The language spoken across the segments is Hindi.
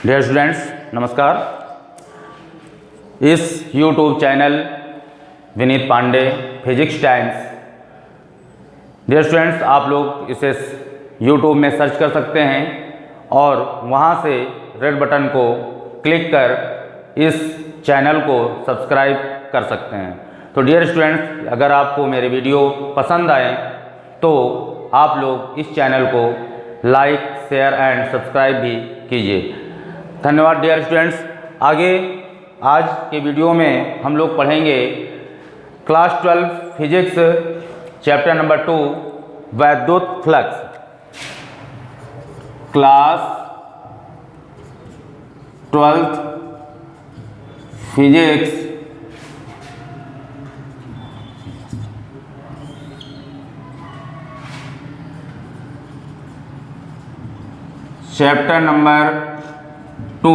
डियर स्टूडेंट्स, नमस्कार। इस YouTube channel Vineet Pandey physics times, dear students, आप लोग इसे YouTube में सर्च कर सकते हैं और वहां से रेड बटन को क्लिक कर इस चैनल को सब्सक्राइब कर सकते हैं। तो डियर स्टूडेंट्स, अगर आपको मेरे वीडियो पसंद आए तो आप लोग इस चैनल को लाइक, शेयर एंड सब्सक्राइब भी कीजिए। धन्यवाद डियर स्टूडेंट्स। आगे आज के वीडियो में हम लोग पढ़ेंगे क्लास 12 फिजिक्स चैप्टर नंबर 2 वैद्युत flux. Class 12 physics chapter number 2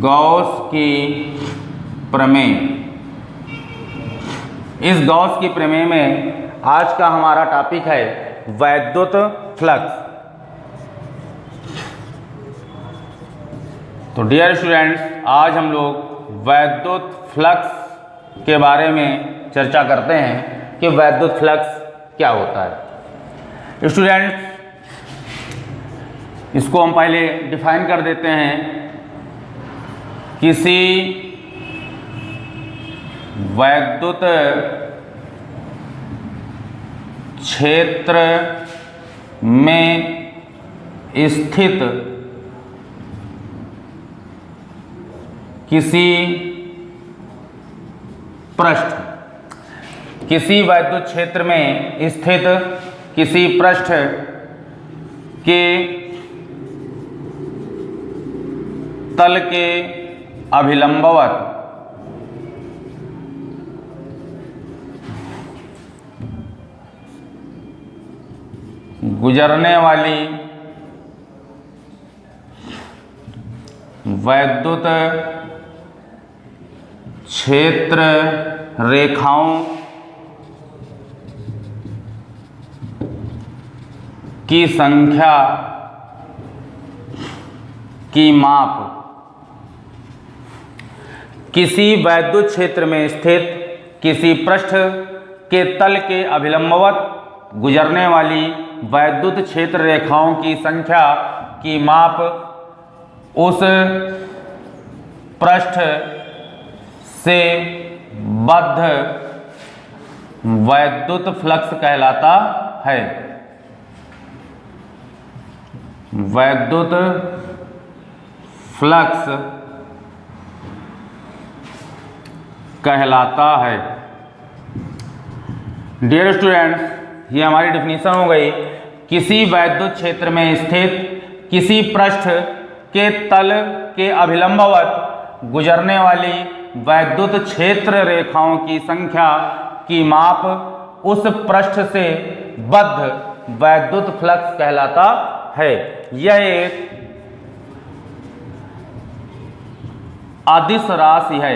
Gauss की प्रमेय। इस गॉस की प्रमेय में आज का हमारा टॉपिक है वैद्युत फ्लक्स। तो डियर स्टूडेंट्स, आज हम लोग वैद्युत फ्लक्स के बारे में चर्चा करते हैं कि वैद्युत फ्लक्स क्या होता है। स्टूडेंट्स, इसको हम पहले डिफाइन कर देते हैं। किसी वैद्युत क्षेत्र में स्थित किसी पृष्ठ, किसी वैद्युत क्षेत्र में स्थित किसी पृष्ठ के तल के अभिलंबवत गुजरने वाली वैद्युत क्षेत्र रेखाओं की संख्या की माप किसी वैद्युत क्षेत्र में स्थित किसी पृष्ठ के तल के अभिलंबवत गुजरने वाली वैद्युत क्षेत्र रेखाओं की संख्या की माप उस पृष्ठ से बद्ध वैद्युत फ्लक्स कहलाता है। वैद्युत फ्लक्स कहलाता है। डियर स्टूडेंट्स, ये हमारी डिफिनीशन हो गई। किसी वैद्युत क्षेत्र में स्थित किसी पृष्ठ के तल के अभिलंबवत गुजरने वाली वैद्युत क्षेत्र रेखाओं की संख्या की माप उस पृष्ठ से बद्ध वैद्युत फ्लक्स कहलाता है। यह एक अदिश राशि है।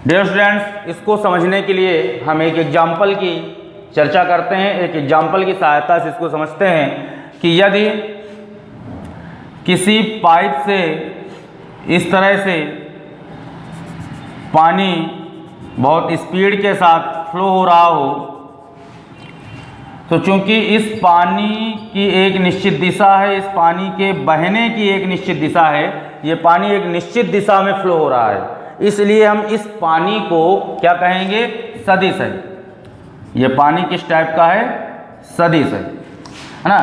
डियर स्टूडेंट्स, इसको समझने के लिए हम एक एग्जाम्पल की चर्चा करते हैं। एक एग्जाम्पल की सहायता से इसको समझते हैं कि यदि किसी पाइप से इस तरह से पानी बहुत स्पीड के साथ फ्लो हो रहा हो, तो चूंकि इस पानी की एक निश्चित दिशा है, इस पानी के बहने की एक निश्चित दिशा है, ये पानी एक निश्चित दिशा में फ्लो हो रहा है, इसलिए हम इस पानी को क्या कहेंगे? सदिश है। ये पानी किस टाइप का है? सदिश है ना।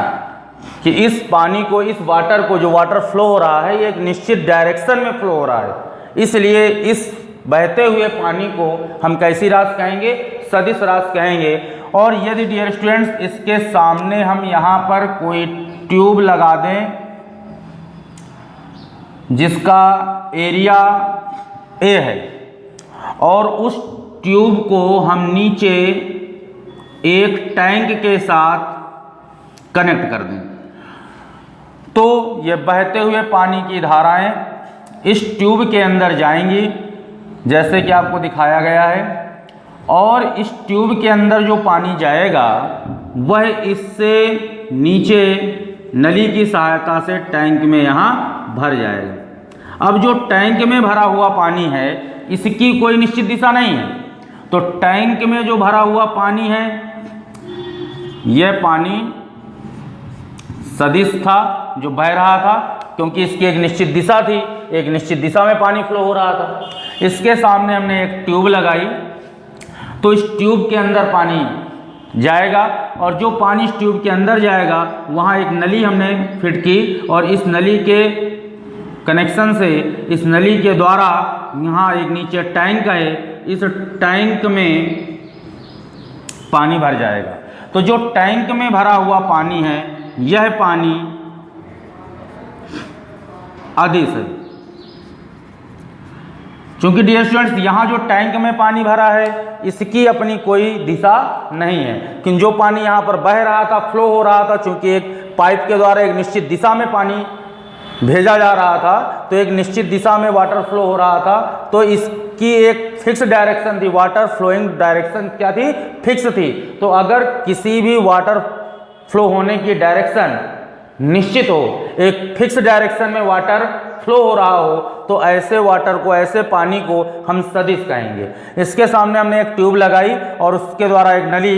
कि इस पानी को, इस वाटर को, जो वाटर फ्लो हो रहा है, ये एक निश्चित डायरेक्शन में फ्लो हो रहा है, इसलिए इस बहते हुए पानी को हम कैसी राशि कहेंगे? सदिश राशि कहेंगे। और यदि डियर स्टूडेंट्स, इसके सामने हम यहाँ पर कोई ट्यूब लगा दें जिसका एरिया ए है, और उस ट्यूब को हम नीचे एक टैंक के साथ कनेक्ट कर दें, तो ये बहते हुए पानी की धाराएं इस ट्यूब के अंदर जाएंगी, जैसे कि आपको दिखाया गया है। और इस ट्यूब के अंदर जो पानी जाएगा वह इससे नीचे नली की सहायता से टैंक में यहाँ भर जाएगा। अब जो टैंक में भरा हुआ पानी है इसकी कोई निश्चित दिशा नहीं है, तो टैंक में जो भरा हुआ पानी है यह पानी सदिश था जो बह रहा था, क्योंकि इसकी एक निश्चित दिशा थी, एक निश्चित दिशा में पानी फ्लो हो रहा था। इसके सामने हमने एक ट्यूब लगाई, तो इस ट्यूब के अंदर पानी जाएगा और जो पानी इस ट्यूब के अंदर जाएगा वहाँ एक नली हमने फिट की और इस नली के कनेक्शन से, इस नली के द्वारा यहाँ एक नीचे टैंक है, इस टैंक में पानी भर जाएगा। तो जो टैंक में भरा हुआ पानी है यह पानी अदिश है। चूंकि डियर स्टूडेंट्स यहाँ जो टैंक में पानी भरा है इसकी अपनी कोई दिशा नहीं है, लेकिन जो पानी यहाँ पर बह रहा था, फ्लो हो रहा था, चूंकि एक पाइप के द्वारा एक निश्चित दिशा में पानी भेजा जा रहा था, तो एक निश्चित दिशा में वाटर फ्लो हो रहा था, तो इसकी एक फिक्स डायरेक्शन थी, वाटर फ्लोइंग डायरेक्शन क्या थी, फिक्स थी। तो अगर किसी भी वाटर फ्लो होने की डायरेक्शन निश्चित हो, एक फिक्स डायरेक्शन में वाटर फ्लो हो रहा हो, तो ऐसे वाटर को, ऐसे पानी को हम सदिश कहेंगे। इसके सामने हमने एक ट्यूब लगाई और उसके द्वारा एक नली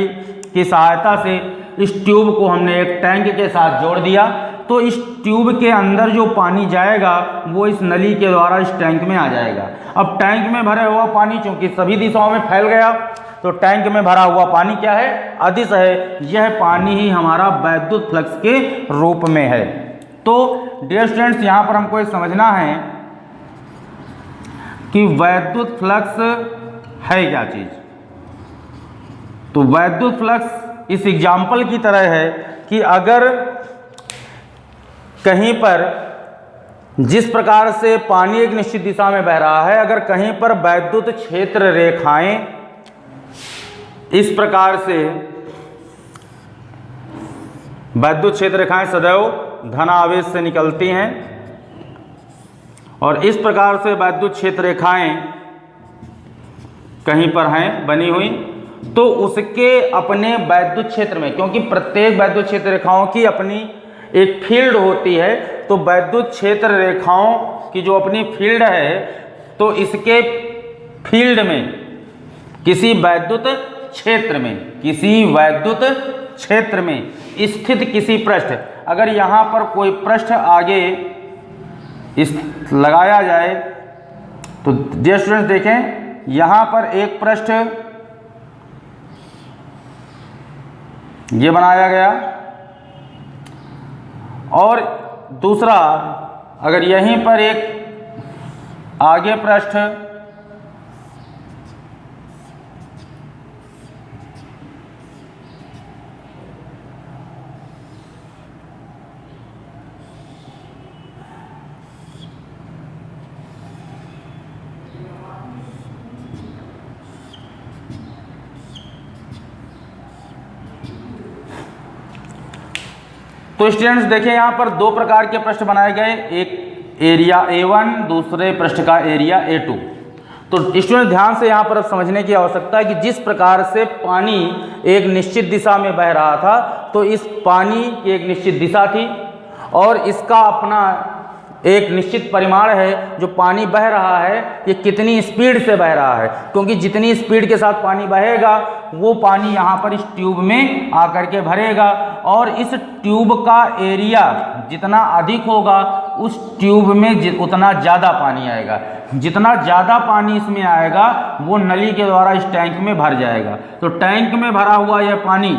की सहायता से इस ट्यूब को हमने एक टैंक के साथ जोड़ दिया, तो इस ट्यूब के अंदर जो पानी जाएगा वो इस नली के द्वारा इस टैंक में आ जाएगा। अब टैंक में भरा हुआ पानी चूंकि सभी दिशाओं में फैल गया, तो टैंक में भरा हुआ पानी क्या है, अदिश है। यह पानी ही हमारा वैद्युत फ्लक्स के रूप में है। तो डियर स्टूडेंट्स यहाँ पर हमको ये समझना है कि वैद्युत फ्लक्स है क्या चीज। तो वैद्युत फ्लक्स इस एग्जाम्पल की तरह है कि अगर कहीं पर जिस प्रकार से पानी एक निश्चित दिशा में बह रहा है, अगर कहीं पर वैद्युत क्षेत्र रेखाएं इस प्रकार से, वैद्युत क्षेत्र रेखाएं सदैव धन आवेश से निकलती हैं और इस प्रकार से वैद्युत क्षेत्र रेखाएं कहीं पर हैं बनी हुई, तो उसके अपने वैद्युत क्षेत्र में, क्योंकि प्रत्येक वैद्युत क्षेत्र रेखाओं की अपनी एक फील्ड होती है, तो वैद्युत क्षेत्र रेखाओं की जो अपनी फील्ड है, तो इसके फील्ड में किसी वैद्युत क्षेत्र में, किसी वैद्युत क्षेत्र में स्थित किसी पृष्ठ, अगर यहाँ पर कोई पृष्ठ आगे इस लगाया जाए, तो डियर स्टूडेंट्स देखें यहाँ पर एक पृष्ठ ये बनाया गया और दूसरा अगर यहीं पर एक आगे पृष्ठ तो स्टूडेंट्स देखिए यहाँ पर दो प्रकार के पृष्ठ बनाए गए, एक एरिया A1, दूसरे पृष्ठ का एरिया A2। तो स्टूडेंट ध्यान से यहाँ पर अब समझने की आवश्यकता है कि जिस प्रकार से पानी एक निश्चित दिशा में बह रहा था, तो इस पानी की एक निश्चित दिशा थी और इसका अपना एक निश्चित परिमाण है। जो पानी बह रहा है ये कितनी स्पीड से बह रहा है, क्योंकि जितनी स्पीड के साथ पानी बहेगा वो पानी यहाँ पर इस ट्यूब में आकर के भरेगा और इस ट्यूब का एरिया जितना अधिक होगा उस ट्यूब में उतना ज़्यादा पानी आएगा। जितना ज़्यादा पानी इसमें आएगा वो नली के द्वारा इस टैंक में भर जाएगा। तो टैंक में भरा हुआ यह पानी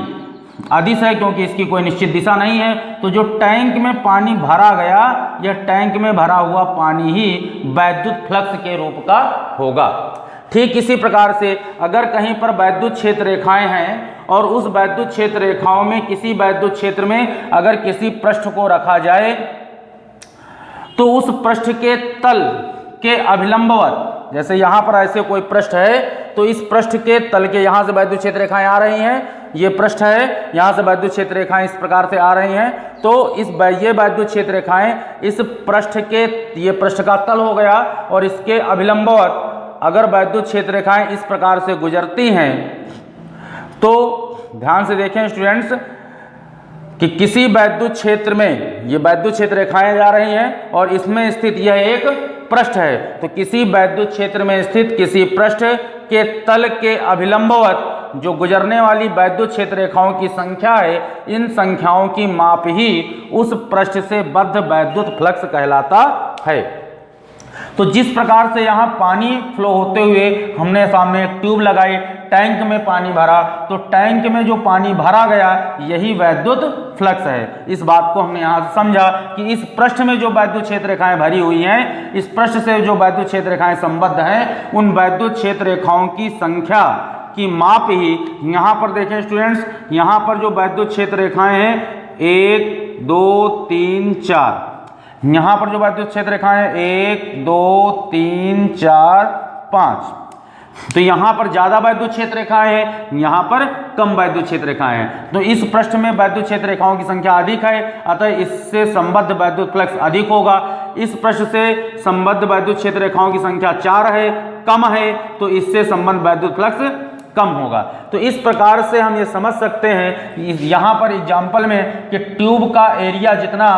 अदिश है क्योंकि इसकी कोई निश्चित दिशा नहीं है। तो जो टैंक में पानी भरा गया, यह टैंक में भरा हुआ पानी ही वैद्युत फ्लक्स के रूप का होगा। ठीक इसी प्रकार से अगर कहीं पर वैद्युत क्षेत्र रेखाएं हैं और उस वैद्युत क्षेत्र रेखाओं में किसी वैद्युत क्षेत्र में अगर किसी पृष्ठ को रखा जाए, तो उस पृष्ठ के तल के अभिलंबवत, जैसे यहाँ पर ऐसे कोई पृष्ठ है तो इस पृष्ठ के तल के यहाँ से वैद्युत क्षेत्र रेखाएं आ रही हैं, ये पृष्ठ है, यहाँ से वैद्युत क्षेत्र रेखाएं इस प्रकार से आ रही हैं, तो ये वैद्युत क्षेत्र रेखाएं इस पृष्ठ के, ये पृष्ठ का तल हो गया और इसके अभिलंबवत अगर वैद्युत क्षेत्र रेखाएं इस प्रकार से गुजरती हैं तो ध्यान से देखें स्टूडेंट्स कि किसी वैद्युत क्षेत्र में ये वैद्युत क्षेत्र रेखाएं जा रही हैं और इसमें स्थित यह एक पृष्ठ है, तो किसी वैद्युत क्षेत्र में स्थित किसी पृष्ठ के तल के अभिलंबवत जो गुजरने वाली वैद्युत क्षेत्र रेखाओं की संख्या है, इन संख्याओं की माप ही उस पृष्ठ से बद्ध वैद्युत फ्लक्स कहलाता है। तो जिस प्रकार से यहाँ पानी फ्लो होते हुए हमने सामने एक ट्यूब लगाई, टैंक में पानी भरा, तो टैंक में जो पानी भरा गया यही वैद्युत फ्लक्स है। इस बात को हमने यहाँ से समझा कि इस पृष्ठ में जो वैद्युत क्षेत्र रेखाएं भरी हुई हैं, इस पृष्ठ से जो वैद्युत क्षेत्र रेखाएं संबद्ध हैं, उन वैद्युत क्षेत्र रेखाओं की संख्या की माप ही यहाँ पर देखें स्टूडेंट्स, यहाँ पर जो वैद्युत क्षेत्र रेखाएं हैं 1 2 3 4, यहाँ पर जो वैद्युत क्षेत्र रेखाएं 1 2 3 4 5, तो यहाँ पर ज़्यादा वैद्युत क्षेत्र रेखाएं हैं, यहाँ पर कम वैद्युत क्षेत्र रेखाएं हैं। तो इस पृष्ठ में वैद्युत क्षेत्र रेखाओं की संख्या अधिक है, अतः इससे संबद्ध वैद्युत फ्लक्स अधिक होगा। इस पृष्ठ से संबद्ध वैद्युत क्षेत्र रेखाओं की संख्या 4 है, कम है, तो इससे संबद्ध वैद्युत फ्लक्स कम होगा। तो इस प्रकार से हम ये समझ सकते हैं यहाँ पर एग्जाम्पल में कि ट्यूब का एरिया जितना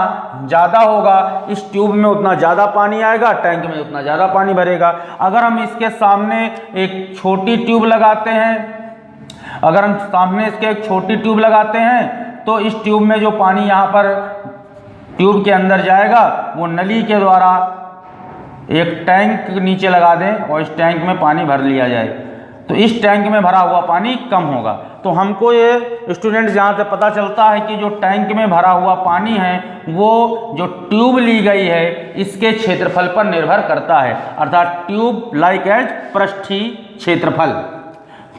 ज़्यादा होगा, इस ट्यूब में उतना ज़्यादा पानी आएगा, टैंक में उतना ज़्यादा पानी भरेगा। अगर हम इसके सामने एक छोटी ट्यूब लगाते हैं, अगर हम सामने इसके एक छोटी ट्यूब लगाते हैं तो इस ट्यूब में जो पानी यहाँ पर ट्यूब के अंदर जाएगा वो नली के द्वारा एक टैंक नीचे लगा दें और इस टैंक में पानी भर लिया जाए, तो इस टैंक में भरा हुआ पानी कम होगा। तो हमको ये स्टूडेंट्स यहाँ से पता चलता है कि जो टैंक में भरा हुआ पानी है वो जो ट्यूब ली गई है इसके क्षेत्रफल पर निर्भर करता है, अर्थात ट्यूब लाइक एज पृष्ठीय क्षेत्रफल।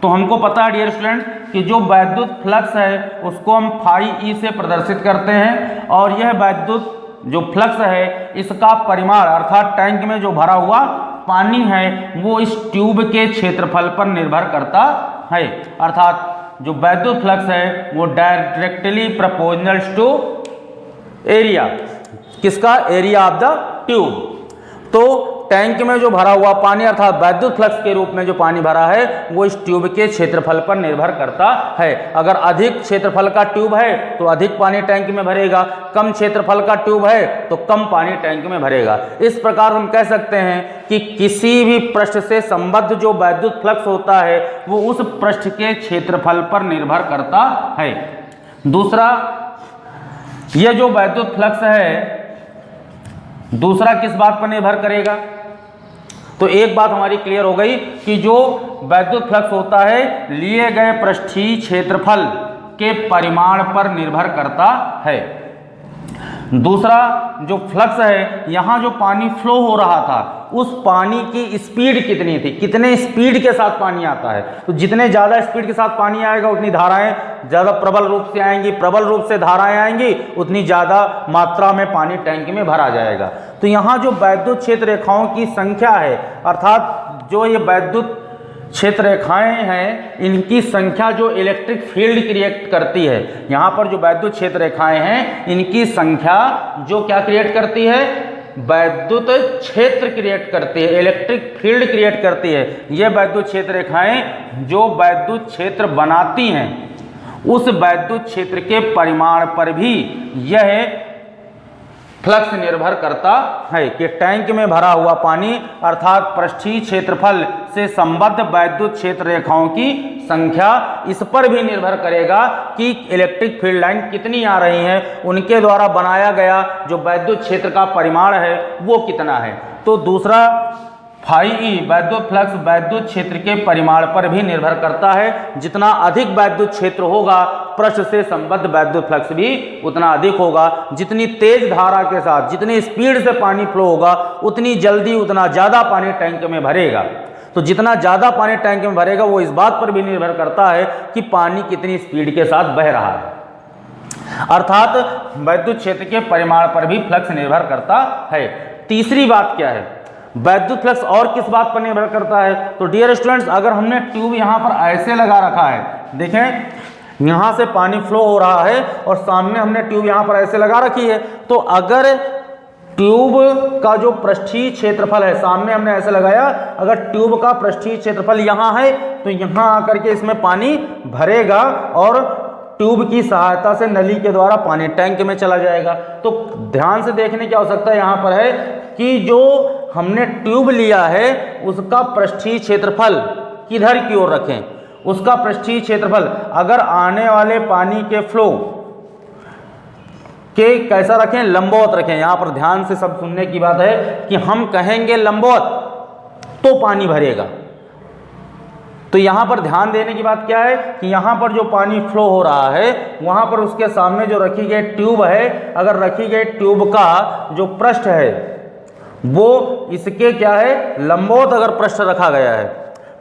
तो हमको पता है डियर स्टूडेंट्स कि जो वैद्युत फ्लक्स है उसको हम फाई ई से प्रदर्शित करते हैं, और यह वैद्युत जो फ्लक्स है इसका परिमाण अर्थात टैंक में जो भरा हुआ पानी है वो इस ट्यूब के क्षेत्रफल पर निर्भर करता है, अर्थात जो वैद्युत फ्लक्स है वो डायरेक्टली प्रोपोर्शनल टू एरिया, किसका, एरिया ऑफ द ट्यूब। तो टैंक में जो भरा हुआ पानी अर्थात वैद्युत फ्लक्स के रूप में जो पानी भरा है वो इस ट्यूब के क्षेत्रफल पर निर्भर करता है। अगर अधिक क्षेत्रफल का ट्यूब है तो अधिक पानी टैंक में भरेगा, कम क्षेत्रफल का ट्यूब है तो कम पानी टैंक में भरेगा। इस प्रकार हम कह सकते हैं कि किसी भी पृष्ठ से संबद्ध जो वैद्युत फ्लक्स होता है वो उस पृष्ठ के क्षेत्रफल पर निर्भर करता है। दूसरा, यह जो वैद्युत फ्लक्स है दूसरा किस बात पर निर्भर करेगा, तो एक बात हमारी क्लियर हो गई कि जो वैद्युत फ्लक्स होता है लिए गए पृष्ठीय क्षेत्रफल के परिमाण पर निर्भर करता है। दूसरा, जो फ्लक्स है यहाँ जो पानी फ्लो हो रहा था उस पानी की स्पीड कितनी थी, कितने स्पीड के साथ पानी आता है। तो जितने ज़्यादा स्पीड के साथ पानी आएगा उतनी धाराएं ज़्यादा प्रबल रूप से आएंगी, प्रबल रूप से धाराएं आएंगी उतनी ज़्यादा मात्रा में पानी टैंक में भरा जाएगा। तो यहाँ जो वैद्युत क्षेत्र रेखाओं की संख्या है अर्थात जो ये वैद्युत क्षेत्र रेखाएं हैं इनकी संख्या जो इलेक्ट्रिक फील्ड क्रिएट करती है, यहाँ पर जो वैद्युत क्षेत्र रेखाएं हैं इनकी संख्या जो क्या क्रिएट करती है, वैद्युत क्षेत्र क्रिएट करती है, इलेक्ट्रिक फील्ड क्रिएट करती है। ये वैद्युत क्षेत्र रेखाएं जो वैद्युत क्षेत्र बनाती हैं उस वैद्युत क्षेत्र के परिमाण पर भी यह फ्लक्स निर्भर करता है कि टैंक में भरा हुआ पानी अर्थात पृष्ठीय क्षेत्रफल से संबद्ध वैद्युत क्षेत्र रेखाओं की संख्या इस पर भी निर्भर करेगा कि इलेक्ट्रिक फील्ड लाइन कितनी आ रही हैं, उनके द्वारा बनाया गया जो वैद्युत क्षेत्र का परिमाण है वो कितना है। तो दूसरा फाई ई वैद्युत फ्लक्स वैद्युत क्षेत्र के परिमाण पर भी निर्भर करता है। जितना अधिक वैद्युत क्षेत्र होगा पृष्ठ से संबद्ध वैद्युत फ्लक्स भी उतना अधिक होगा। जितनी तेज धारा के साथ जितनी स्पीड से पानी फ्लो होगा उतनी जल्दी उतना ज़्यादा पानी टैंक में भरेगा। तो जितना ज़्यादा पानी टैंक में भरेगा वो इस बात पर भी निर्भर करता है कि पानी कितनी स्पीड के साथ बह रहा है, अर्थात वैद्युत क्षेत्र के परिमाण पर भी फ्लक्स निर्भर करता है। तीसरी बात क्या है, वैद्युत फ्लक्स और किस बात पर निर्भर करता है। तो डियर स्टूडेंट्स अगर हमने ट्यूब यहाँ पर ऐसे लगा रखा है, देखें यहाँ से पानी फ्लो हो रहा है और सामने हमने ट्यूब यहाँ पर ऐसे लगा रखी है, तो अगर ट्यूब का जो पृष्ठीय क्षेत्रफल है, सामने हमने ऐसे लगाया, अगर ट्यूब का पृष्ठीय क्षेत्रफल यहाँ है तो यहाँ आकर के इसमें पानी भरेगा और ट्यूब की सहायता से नली के द्वारा पानी टैंक में चला जाएगा। तो ध्यान से देखने की आवश्यकता यहाँ पर है कि जो हमने ट्यूब लिया है उसका पृष्ठीय क्षेत्रफल किधर की ओर रखें, उसका पृष्ठीय क्षेत्रफल अगर आने वाले पानी के फ्लो के कैसा रखें, लंबवत रखें। यहाँ पर ध्यान से सब सुनने की बात है कि हम कहेंगे लंबवत तो पानी भरेगा। तो यहाँ पर ध्यान देने की बात क्या है कि यहाँ पर जो पानी फ्लो हो रहा है वहाँ पर उसके सामने जो रखी गई ट्यूब है, अगर रखी गई ट्यूब का जो पृष्ठ है वो इसके क्या है, लंबवत अगर पृष्ठ रखा गया है,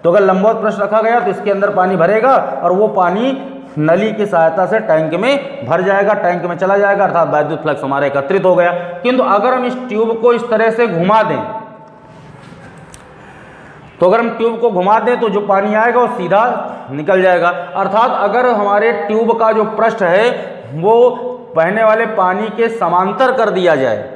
तो अगर लंबवत पृष्ठ रखा गया तो इसके अंदर पानी भरेगा और वो पानी नली की सहायता से टैंक में भर जाएगा, टैंक में चला जाएगा, अर्थात वैद्युत फ्लक्स हमारा एकत्रित हो गया। किंतु अगर हम इस ट्यूब को इस तरह से घुमा दें, तो अगर हम ट्यूब को घुमा दें तो जो पानी आएगा वो सीधा निकल जाएगा। अर्थात अगर हमारे ट्यूब का जो पृष्ठ है वो बहने वाले पानी के समांतर कर दिया जाए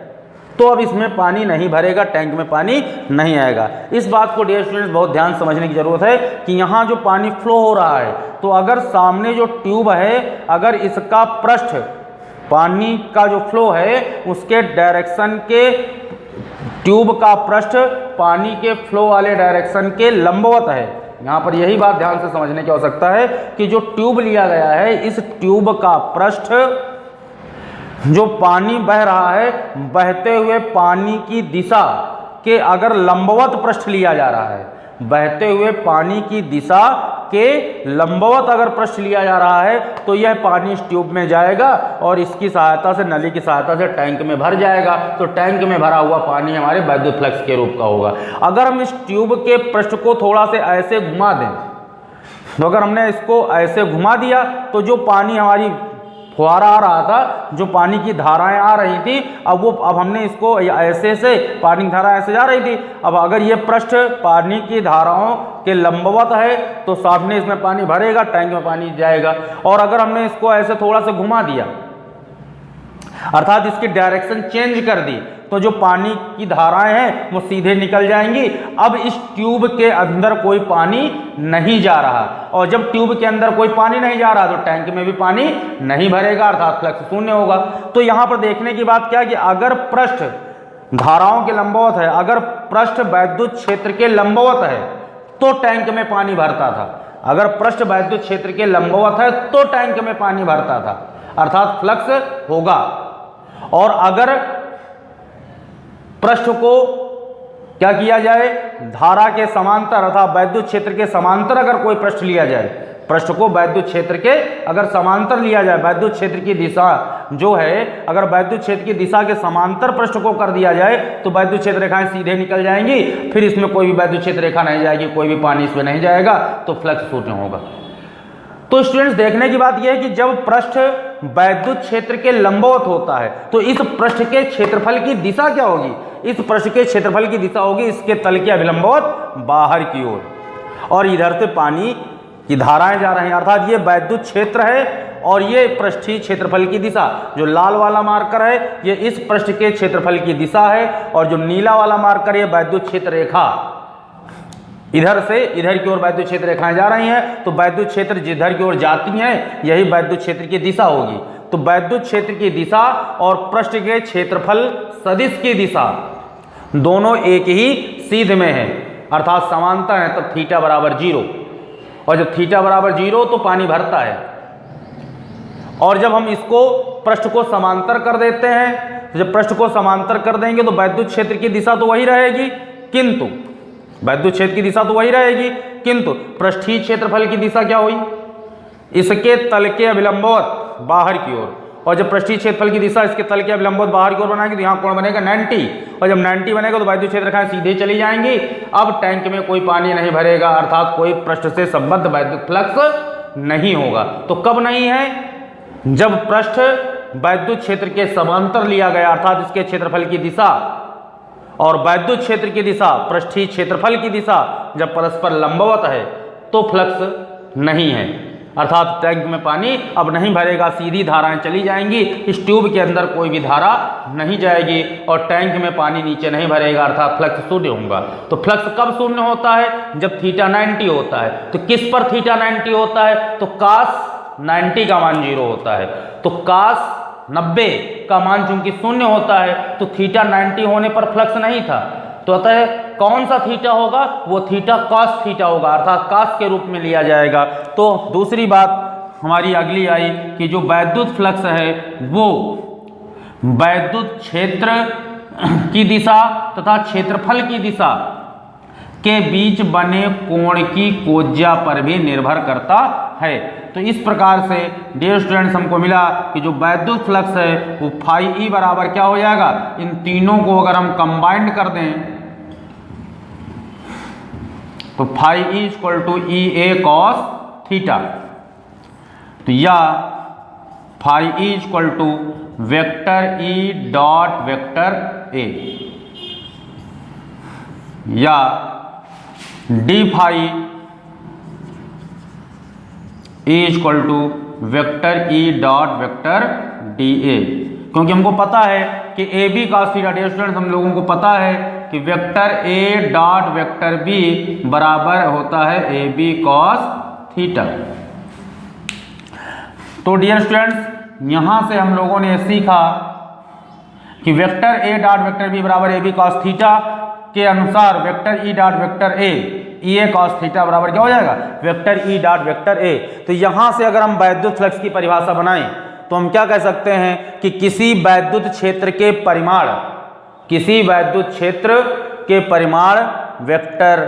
तो अब इसमें पानी नहीं भरेगा, टैंक में पानी नहीं आएगा। इस बात को डियर स्टूडेंट्स बहुत ध्यान से समझने की ज़रूरत है कि यहाँ जो पानी फ्लो हो रहा है, तो अगर सामने जो ट्यूब है, अगर इसका पृष्ठ पानी का जो फ्लो है उसके डायरेक्शन के, ट्यूब का पृष्ठ पानी के फ्लो वाले डायरेक्शन के लंबवत है। यहाँ पर यही बात ध्यान से समझने की आवश्यकता है कि जो ट्यूब लिया गया है, इस ट्यूब का पृष्ठ, जो पानी बह रहा है, बहते हुए पानी की दिशा के अगर लंबवत पृष्ठ लिया जा रहा है, बहते हुए पानी की दिशा के लंबवत अगर पृष्ठ लिया जा रहा है तो यह पानी इस ट्यूब में जाएगा और इसकी सहायता से, नली की सहायता से टैंक में भर जाएगा। तो टैंक में भरा हुआ पानी हमारे वैद्युत फ्लक्स के रूप का होगा। अगर हम इस ट्यूब के पृष्ठ को थोड़ा से ऐसे घुमा दें, तो अगर हमने इसको ऐसे घुमा दिया तो जो पानी हमारी फुहारा आ रहा था, जो पानी की धाराएं आ रही थी, अब हमने इसको ऐसे से, पानी की धारा ऐसे जा रही थी, अब अगर ये पृष्ठ पानी की धाराओं के लंबवत है तो सामने इसमें पानी भरेगा, टैंक में पानी जाएगा। और अगर हमने इसको ऐसे थोड़ा सा घुमा दिया, अर्थात इसकी डायरेक्शन चेंज कर दी, तो जो पानी की धाराएं हैं वो सीधे निकल जाएंगी। अब इस ट्यूब के अंदर कोई पानी नहीं जा रहा, और जब ट्यूब के अंदर कोई पानी नहीं जा रहा तो टैंक में भी पानी नहीं भरेगा, अर्थात फ्लक्स शून्य होगा। तो यहाँ पर देखने की बात क्या है कि अगर पृष्ठ धाराओं के लंबवत है, अगर पृष्ठ वैद्युत क्षेत्र के लंबवत है तो टैंक में पानी भरता था, अगर पृष्ठ वैद्युत क्षेत्र के लंबवत है तो टैंक में पानी भरता था, अर्थात फ्लक्स होगा। और अगर पृष्ठ को क्या किया जाए, धारा के समांतर अर्थात वैद्युत क्षेत्र के समांतर अगर कोई पृष्ठ लिया जाए, पृष्ठ को वैद्युत क्षेत्र के अगर समांतर लिया जाए, वैद्युत क्षेत्र की दिशा जो है, अगर वैद्युत क्षेत्र की दिशा के समांतर पृष्ठ को कर दिया जाए तो वैद्युत क्षेत्र रेखाएं सीधे निकल जाएंगी, फिर इसमें कोई भी वैद्युत क्षेत्र रेखा नहीं जाएगी, कोई भी पानी इसमें नहीं जाएगा, तो फ्लक्स शून्य होगा। तो स्टूडेंट्स देखने की बात यह है कि जब पृष्ठ वैद्युत क्षेत्र के लंबवत होता है तो इस पृष्ठ के क्षेत्रफल की दिशा क्या होगी, इस पृष्ठ के क्षेत्रफल की दिशा होगी इसके तल के अभिलंबवत बाहर की ओर, और इधर से पानी की धाराएं जा रही हैं, अर्थात ये वैद्युत क्षेत्र है और ये पृष्ठीय क्षेत्रफल की दिशा, जो लाल वाला मार्कर है ये इस पृष्ठ के क्षेत्रफल की दिशा है, और जो नीला वाला मार्कर ये वैद्युत क्षेत्र रेखा, इधर से इधर की ओर वैद्युत क्षेत्र रेखाएं जा रही हैं, तो वैद्युत क्षेत्र जिधर की ओर जाती हैं यही वैद्युत क्षेत्र की दिशा होगी। तो वैद्युत क्षेत्र की दिशा और पृष्ठ के क्षेत्रफल सदिश की दिशा दोनों एक ही सीध में है, अर्थात समांतर है, तब थीटा बराबर 0, और जब थीटा बराबर 0 तो पानी भरता है। और जब हम इसको पृष्ठ को समांतर कर देते हैं, तो जब पृष्ठ को समांतर कर देंगे तो वैद्युत क्षेत्र की दिशा तो वही रहेगी, किंतु वैद्युत क्षेत्र की दिशा तो वही रहेगी, किंतु पृष्ठीय क्षेत्रफल की दिशा क्या हुई, इसके तल के अभिलंबवत बाहर की ओर। और जब पृष्ठीय क्षेत्रफल की दिशा इसके तल के अभिलंबवत बाहर की ओर बनाएंगे तो यहाँ कोण बनेगा 90, और जब 90 बनेगा तो वैद्युत क्षेत्र रेखाएं सीधे चली जाएंगी। अब टैंक में कोई पानी नहीं भरेगा, अर्थात कोई पृष्ठ से संबद्ध वैद्युत फ्लक्स नहीं होगा। तो कब नहीं है, जब पृष्ठ वैद्युत क्षेत्र के समांतर लिया गया, अर्थात इसके क्षेत्रफल की दिशा और वैद्युत क्षेत्र की दिशा, पृष्ठीय क्षेत्रफल की दिशा जब परस्पर लंबवत है तो फ्लक्स नहीं है, अर्थात टैंक में पानी अब नहीं भरेगा, सीधी धाराएं चली जाएंगी, इस ट्यूब के अंदर कोई भी धारा नहीं जाएगी और टैंक में पानी नीचे नहीं भरेगा, अर्थात फ्लक्स शून्य होगा। तो फ्लक्स कब शून्य होता है? जब थीटा 90 होता है। तो किस पर थीटा 90 होता है? तो cos 90 का मान 0 होता है। तो cos 90 का मान चूंकि शून्य होता है तो थीटा 90 होने पर फ्लक्स नहीं था, तो अतः कौन सा थीटा होगा? वो थीटा cos थीटा होगा, अर्थात cos के रूप में लिया जाएगा। तो दूसरी बात हमारी अगली आई कि जो वैद्युत फ्लक्स है वो वैद्युत क्षेत्र की दिशा तथा क्षेत्रफल की दिशा के बीच बने कोण की कोज्या पर भी निर्भर करता है। तो इस प्रकार से डियर स्टूडेंट्स हमको मिला कि जो वैद्युत फ्लक्स है वो फाई ई बराबर क्या हो जाएगा? इन तीनों को अगर हम कंबाइंड कर दें तो phi E equal to E A cos theta, तो या phi E equal to vector E dot vector A, या D phi E equal to vector E dot vector D A, क्योंकि हमको पता है कि A B cos theta, dear students हम लोगों को पता है कि vector A dot vector B बराबर होता है ए बी कॉस थीटा। तो डियर स्टूडेंट्स यहां से हम लोगों ने सीखा कि vector A dot vector B बराबर ए बी कॉस थीटा के अनुसार vector E dot vector A E A cos theta बराबर क्या हो जाएगा? Vector E dot vector A. तो यहां से अगर हम वैद्युत फ्लक्स की परिभाषा बनाएं तो हम क्या कह सकते हैं कि किसी वैद्युत क्षेत्र के परिमाण, किसी वैद्युत क्षेत्र के परिमाण वेक्टर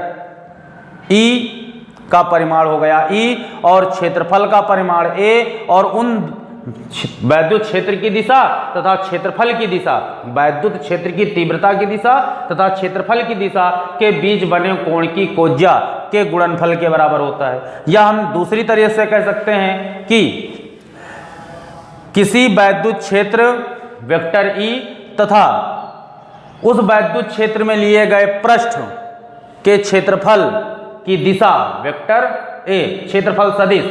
ई का परिमाण हो गया ई और क्षेत्रफल का परिमाण ए, और उन वैद्युत क्षेत्र की दिशा तथा क्षेत्रफल की दिशा, वैद्युत क्षेत्र की तीव्रता की दिशा तथा क्षेत्रफल की दिशा के बीच बने कोण की कोज्या के गुणनफल के बराबर होता है। या हम दूसरी तरह से कह सकते हैं कि किसी वैद्युत क्षेत्र वेक्टर ई तथा उस वैद्युत क्षेत्र में लिए गए पृष्ठ के क्षेत्रफल की दिशा वेक्टर ए क्षेत्रफल सदिश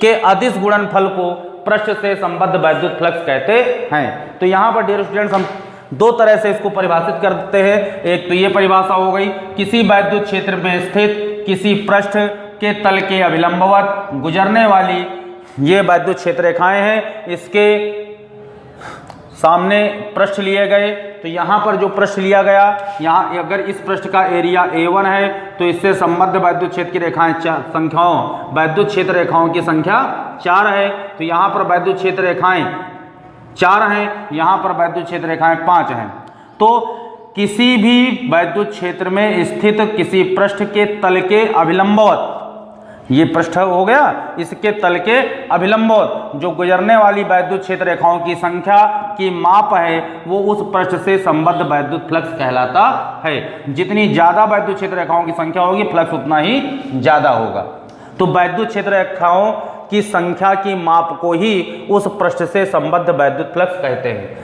के अदिश गुणनफल को पृष्ठ से संबद्ध वैद्युत फ्लक्स कहते हैं। तो यहाँ पर डियर स्टूडेंट्स हम दो तरह से इसको परिभाषित करते हैं। एक तो ये परिभाषा हो गई, किसी वैद्युत क्षेत्र में स्थित किसी पृष्ठ के तल के अभिलंबवत गुजरने वाली ये वैद्युत क्षेत्र रेखाएं हैं, इसके सामने पृष्ठ लिए गए। तो यहाँ पर जो पृष्ठ लिया गया, यहाँ अगर इस पृष्ठ का एरिया A1 है तो इससे संबद्ध वैद्युत क्षेत्र की रेखाएं संख्याओं वैद्युत क्षेत्र रेखाओं की संख्या 4 है। तो यहाँ पर वैद्युत क्षेत्र रेखाएं 4 हैं, यहाँ पर वैद्युत क्षेत्र रेखाएं 5 हैं। तो किसी भी वैद्युत क्षेत्र में स्थित किसी पृष्ठ के तल के अभिलंबवत, ये पृष्ठ हो गया, इसके तल के अभिलंबवत जो गुजरने वाली वैद्युत क्षेत्र रेखाओं की संख्या की माप है वो उस पृष्ठ से संबद्ध वैद्युत फ्लक्स कहलाता है। जितनी ज्यादा वैद्युत क्षेत्र रेखाओं की संख्या होगी फ्लक्स उतना ही ज्यादा होगा। तो वैद्युत क्षेत्र रेखाओं की संख्या की माप को ही उस पृष्ठ से संबद्ध वैद्युत फ्लक्स कहते हैं।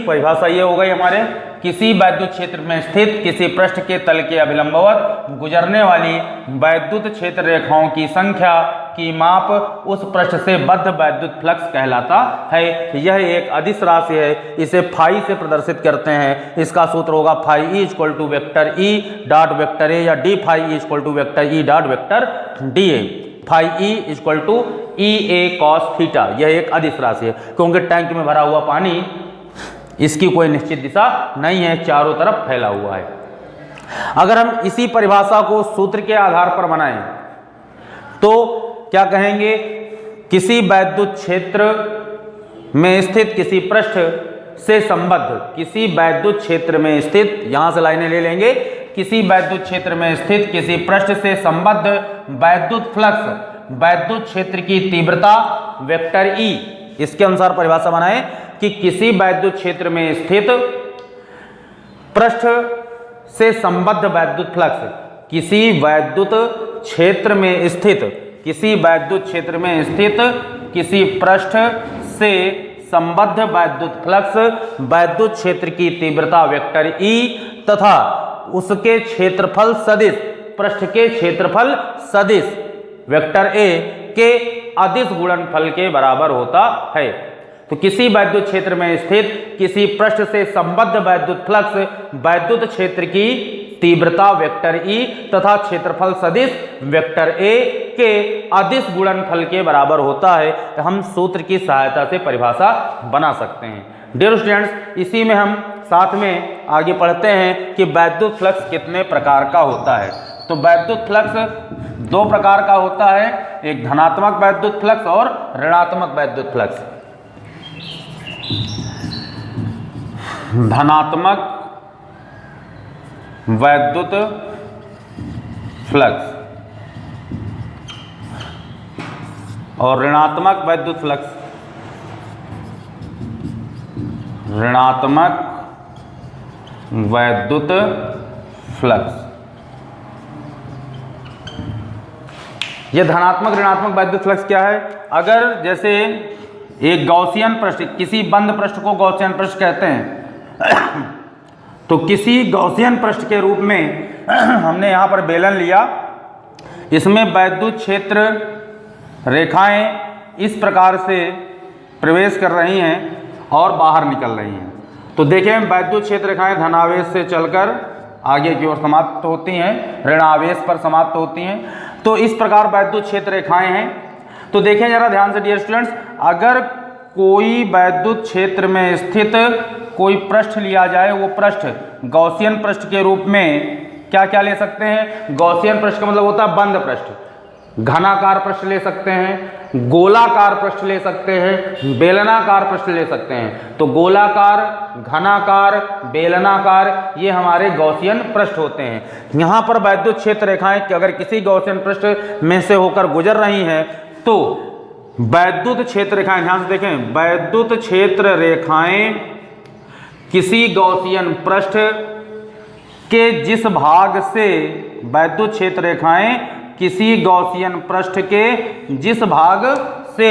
परिभाषा ये हो गई हमारे, किसी वैद्युत क्षेत्र में स्थित किसी पृष्ठ के तल के अभिलंबवत गुजरने वाली वैद्युत क्षेत्र रेखाओं की संख्या की माप उस पृष्ठ से बद्ध वैद्युत फ्लक्स कहलाता है। यह एक अदिश राशि है, इसे फाई से प्रदर्शित करते हैं। इसका सूत्र होगा phi E equal to vector E dot vector A, या D phi E equal to vector E dot vector D A. Phi E equal to E A cos theta, यह एक अदिश राशि है क्योंकि टैंक में भरा हुआ पानी इसकी कोई निश्चित दिशा नहीं है, चारों तरफ फैला हुआ है। अगर हम इसी परिभाषा को सूत्र के आधार पर बनाएं तो क्या कहेंगे, किसी वैद्युत क्षेत्र में स्थित किसी पृष्ठ से संबद्ध, किसी वैद्युत क्षेत्र में स्थित, यहां से लाइनें ले लेंगे, किसी वैद्युत क्षेत्र में स्थित किसी पृष्ठ से संबद्ध वैद्युत फ्लक्स वैद्युत क्षेत्र की तीव्रता वेक्टर ई, इसके अनुसार परिभाषा बनाएं कि किसी वैद्युत क्षेत्र में स्थित पृष्ठ से संबद्ध वैद्युत फ्लक्स, किसी वैद्युत क्षेत्र में स्थित, किसी वैद्युत क्षेत्र में स्थित किसी पृष्ठ से संबद्ध वैद्युत फ्लक्स वैद्युत क्षेत्र की तीव्रता वेक्टर ई तथा उसके क्षेत्रफल सदिश, पृष्ठ के क्षेत्रफल सदिश वेक्टर ए के अदिश गुणनफल के बराबर होता है। तो किसी वैद्युत क्षेत्र में स्थित किसी पृष्ठ से संबद्ध वैद्युत फ्लक्स वैद्युत क्षेत्र की तीव्रता वेक्टर ई तथा क्षेत्रफल सदिश वेक्टर ए के अदिश गुणनफल के बराबर होता है। हम सूत्र की सहायता से परिभाषा बना सकते हैं। डियर स्टूडेंट्स, इसी में हम साथ में आगे पढ़ते हैं कि वैद्युत फ्लक्स कितने प्रकार का होता है। तो वैद्युत फ्लक्स दो प्रकार का होता है, एक धनात्मक वैद्युत फ्लक्स और ऋणात्मक वैद्युत फ्लक्स। धनात्मक वैद्युत फ्लक्स और ऋणात्मक वैद्युत फ्लक्स। ऋणात्मक वैद्युत फ्लक्स, ये धनात्मक ऋणात्मक वैद्युत फ्लक्स क्या है? अगर जैसे एक गॉसियन पृष्ठ, किसी बंद पृष्ठ को गॉसियन पृष्ठ कहते हैं तो किसी गॉसियन पृष्ठ के रूप में हमने यहाँ पर बेलन लिया, इसमें वैद्युत क्षेत्र रेखाएं इस प्रकार से प्रवेश कर रही हैं और बाहर निकल रही हैं। तो देखें, वैद्युत क्षेत्र रेखाएं धनावेश से चलकर आगे की ओर समाप्त होती हैं, ऋणावेश पर समाप्त होती हैं। तो इस प्रकार वैद्युत क्षेत्र रेखाएं हैं। तो देखें जरा ध्यान से डियर स्टूडेंट्स, अगर कोई वैद्युत क्षेत्र में स्थित कोई पृष्ठ लिया जाए, वो पृष्ठ गॉसियन पृष्ठ के रूप में क्या क्या ले सकते हैं? गॉसियन पृष्ठ का मतलब होता है बंद पृष्ठ। घनाकार पृष्ठ ले सकते हैं, गोलाकार पृष्ठ ले सकते हैं, बेलनाकार पृष्ठ ले सकते हैं। तो गोलाकार, घनाकार, बेलनाकार ये हमारे गॉसियन पृष्ठ होते हैं। यहाँ पर वैद्युत क्षेत्र रेखाएं अगर किसी गॉसियन पृष्ठ में से होकर गुजर रही हैं तो वैद्युत क्षेत्र रेखाएं, ध्यान से देखें, वैद्युत क्षेत्र रेखाएं किसी गॉसियन पृष्ठ के जिस भाग से वैद्युत क्षेत्र रेखाएं किसी गॉसियन पृष्ठ के जिस भाग से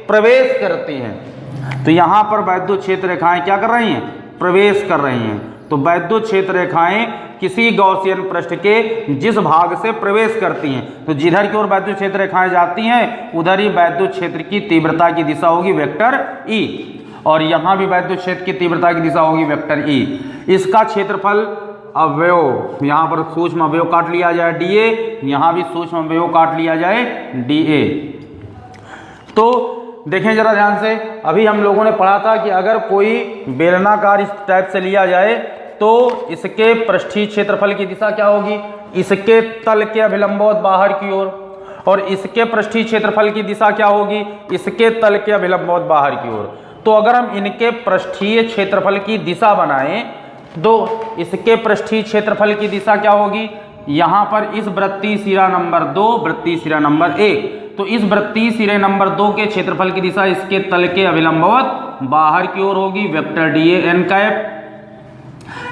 प्रवेश करती हैं, तो यहां पर वैद्युत क्षेत्र रेखाएं क्या कर रही हैं? प्रवेश कर रही हैं। तो वैद्युत क्षेत्र रेखाएं किसी गॉसियन पृष्ठ के जिस भाग से प्रवेश करती हैं, तो जिधर की ओर वैद्युत क्षेत्र रेखाएं जाती हैं उधर ही वैद्युत क्षेत्र की तीव्रता की दिशा होगी वेक्टर ई, और यहां भी वैद्युत क्षेत्र की तीव्रता की दिशा होगी वेक्टर ई। इसका क्षेत्रफल अवयव, यहाँ पर सूक्ष्म अवयव काट लिया जाए डीए, यहाँ भी सूक्ष्म अवयव काट लिया जाए डीए। तो देखें जरा ध्यान से, अभी हम लोगों ने पढ़ा था कि अगर कोई बेलनाकार इस टाइप से लिया जाए तो इसके पृष्ठीय क्षेत्रफल की दिशा क्या होगी? इसके तल के अभिलंबवत बाहर की ओर, और इसके पृष्ठीय क्षेत्रफल की दिशा क्या होगी? इसके तल के अभिलंबवत बाहर की ओर। तो अगर हम इनके पृष्ठीय क्षेत्रफल की दिशा बनाएं तो इसके पृष्ठीय क्षेत्रफल की दिशा क्या होगी? यहाँ पर इस वृत्तीय सिरा नंबर 2, वृत्तीय सिरा नंबर 1, तो इस वृत्तीय सिरे नंबर 2 के क्षेत्रफल की दिशा इसके तल के अभिलंबवत बाहर की ओर होगी वेक्टर डीए एन कैप।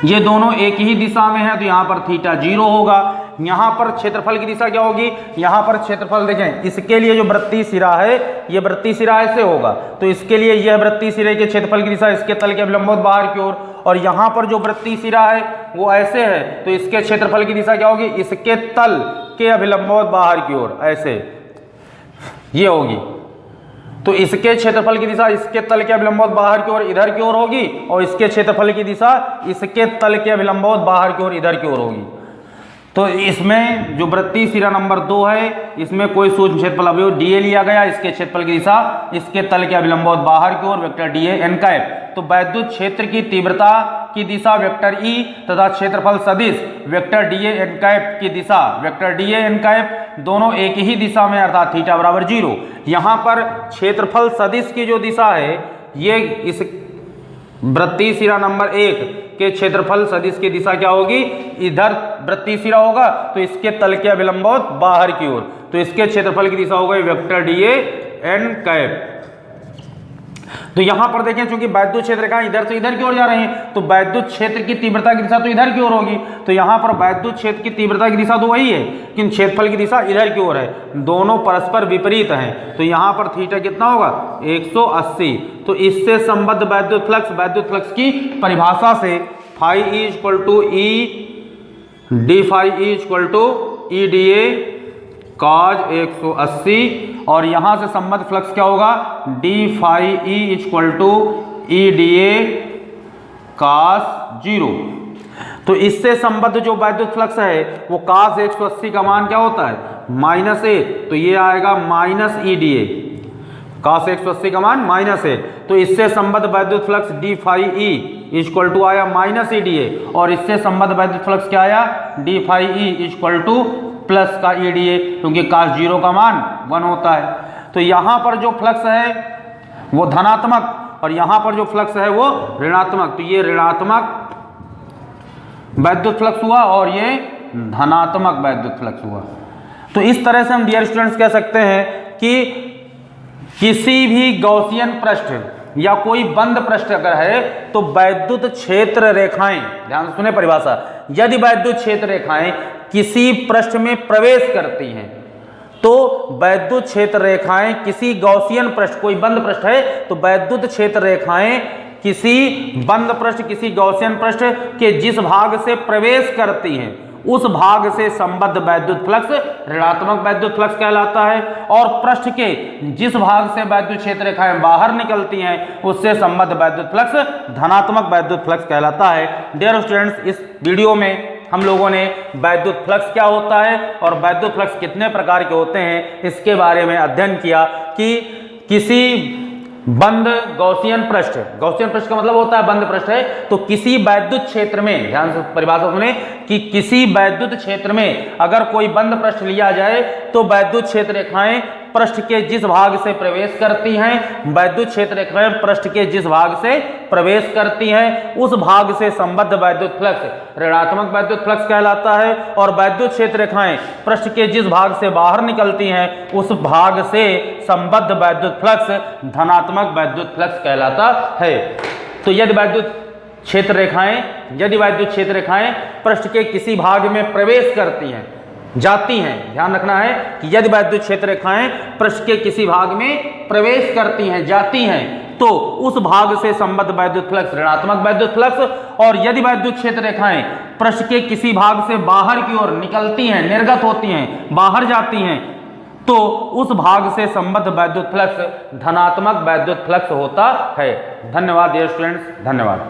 ये दोनों एक ही दिशा में है तो यहाँ पर थीटा 0 होगा। यहाँ पर क्षेत्रफल की दिशा क्या होगी? यहाँ पर क्षेत्रफल देखें, इसके लिए जो वृत्तीय सिरा है, ये वृत्तीय सिरा ऐसे होगा, तो इसके लिए यह वृत्तीय सिरे के क्षेत्रफल की दिशा इसके तल के अभिलंबवत बाहर की ओर, और यहाँ पर जो वृत्तीय सिरा है वो ऐसे है, तो इसके क्षेत्रफल की दिशा क्या होगी? इसके तल के अभिलंबवत बाहर की ओर, ऐसे ये होगी। तो इसके क्षेत्रफल की दिशा इसके तल के अभिलंबवत बाहर की ओर इधर की ओर होगी, और इसके क्षेत्रफल की दिशा इसके तल के अभिलंबवत बाहर की ओर इधर की ओर होगी। तो इसमें जो वृत्तीय सिरा नंबर 2 है, इसमें कोई सूक्ष्म क्षेत्रफल अवयव डीए लिया गया, इसके क्षेत्रफल की दिशा इसके तल के अभिलंबवत बाहर की ओर वेक्टर डीए एन कैप। तो वैद्युत क्षेत्र की तीव्रता की दिशा वेक्टर ई तथा क्षेत्रफल सदिश वेक्टर डीए एन कैप की दिशा वेक्टर डीए एन कैप, दोनों एक ही दिशा में अर्थात थीटा बराबर 0। यहाँ पर क्षेत्रफल सदिश की जो दिशा है, ये इस वृत्तीय सिरा नंबर 1 के क्षेत्रफल सदिश की दिशा क्या होगी? इधर वृत्तीय सिरा होगा तो इसके तल के अभिलंबवत बाहर की ओर, तो इसके क्षेत्रफल की दिशा होगा वेक्टर डीए एन कैप। तो यहां पर देखें, चूंकि वैद्युत क्षेत्र रेखाएं इधर से इधर की ओर जा रही हैं, तो वैद्युत क्षेत्र की तीव्रता की दिशा तो इधर की ओर होगी। तो यहां पर वैद्युत क्षेत्र की तीव्रता की दिशा तो वही है, लेकिन क्षेत्रफल की दिशा इधर की ओर है, दोनों परस्पर विपरीत हैं। तो यहां पर थीटा कितना होगा? 180। तो इससे संबद्ध वैद्युत फ्लक्स की परिभाषा से phi E equal to E D phi E equal to E D A cos 180 और यहां से संबद्ध फ्लक्स क्या होगा, d phi e equal to E D A cos 0। तो इससे संबद्ध जो वैद्युत फ्लक्स है वो cos 180 का मान क्या होता है, -a, तो ये आएगा -EDA, cos 180 का मान -a, तो इससे संबद्ध वैद्युत flux d phi e equal to आया -EDA और इससे संबद्ध वैद्युत फ्लक्स क्या आया, d phi e equal two plus का EDA, क्योंकि cos 0 का मान 1 होता है। तो यहाँ पर जो फ्लक्स है वो धनात्मक और यहाँ पर जो फ्लक्स है वो ऋणात्मक, तो ये ऋणात्मक वैद्युत फ्लक्स हुआ और ये धनात्मक वैद्युत फ्लक्स हुआ। तो इस तरह से हम डियर स्टूडेंट्स कह सकते हैं कि किसी भी गॉसियन पृष्ठ या कोई बंद पृष्ठ अगर है तो वैद्युत क्षेत्र रेखाएं, ध्यान से सुने परिभाषा, यदि वैद्युत क्षेत्र रेखाएं किसी पृष्ठ में प्रवेश करती हैं तो वैद्युत क्षेत्र रेखाएं किसी गॉसियन पृष्ठ, कोई बंद पृष्ठ है तो वैद्युत क्षेत्र रेखाएं किसी बंद पृष्ठ, किसी गॉसियन पृष्ठ के जिस भाग से प्रवेश करती हैं उस भाग से संबद्ध वैद्युत फ्लक्स ऋणात्मक वैद्युत फ्लक्स कहलाता है और पृष्ठ के जिस भाग से वैद्युत क्षेत्र रेखाएं बाहर निकलती हैं उससे संबद्ध वैद्युत फ्लक्स धनात्मक वैद्युत फ्लक्स कहलाता है। डियर स्टूडेंट्स, इस वीडियो में हम लोगों ने वैद्युत फ्लक्स क्या होता है और वैद्युत फ्लक्स कितने प्रकार के होते हैं इसके बारे में अध्ययन किया कि किसी बंद गॉसियन पृष्ठ, गॉसियन पृष्ठ का मतलब होता है बंद पृष्ठ है, तो किसी वैद्युत क्षेत्र में, ध्यान से परिभाषा सुने, कि किसी वैद्युत क्षेत्र में अगर कोई बंद पृष्ठ लिया जाए तो वैद्युत क्षेत्र रेखाएं पृष्ठ के जिस भाग से प्रवेश करती हैं, वैद्युत क्षेत्र रेखाएं पृष्ठ के जिस भाग से प्रवेश करती हैं उस भाग से संबद्ध वैद्युत फ्लक्स ऋणात्मक वैद्युत फ्लक्स कहलाता है और वैद्युत क्षेत्र रेखाएं पृष्ठ के जिस भाग से बाहर निकलती हैं उस भाग से संबद्ध वैद्युत फ्लक्स धनात्मक वैद्युत फ्लक्स कहलाता है। तो यदि वैद्युत क्षेत्र रेखाएं पृष्ठ के किसी भाग में प्रवेश करती हैं, जाती हैं, ध्यान रखना है कि यदि वैद्युत क्षेत्र रेखाएं पृष्ठ के किसी भाग में प्रवेश करती हैं, जाती हैं, तो उस भाग से संबद्ध वैद्युत फ्लक्स ऋणात्मक वैद्युत फ्लक्स और यदि वैद्युत क्षेत्र रेखाएं पृष्ठ के किसी भाग से बाहर की ओर निकलती हैं, निर्गत होती हैं, बाहर जाती हैं, तो उस भाग से संबद्ध वैद्युत फ्लक्स धनात्मक वैद्युत फ्लक्स होता है। धन्यवाद डियर स्टूडेंट्स, धन्यवाद।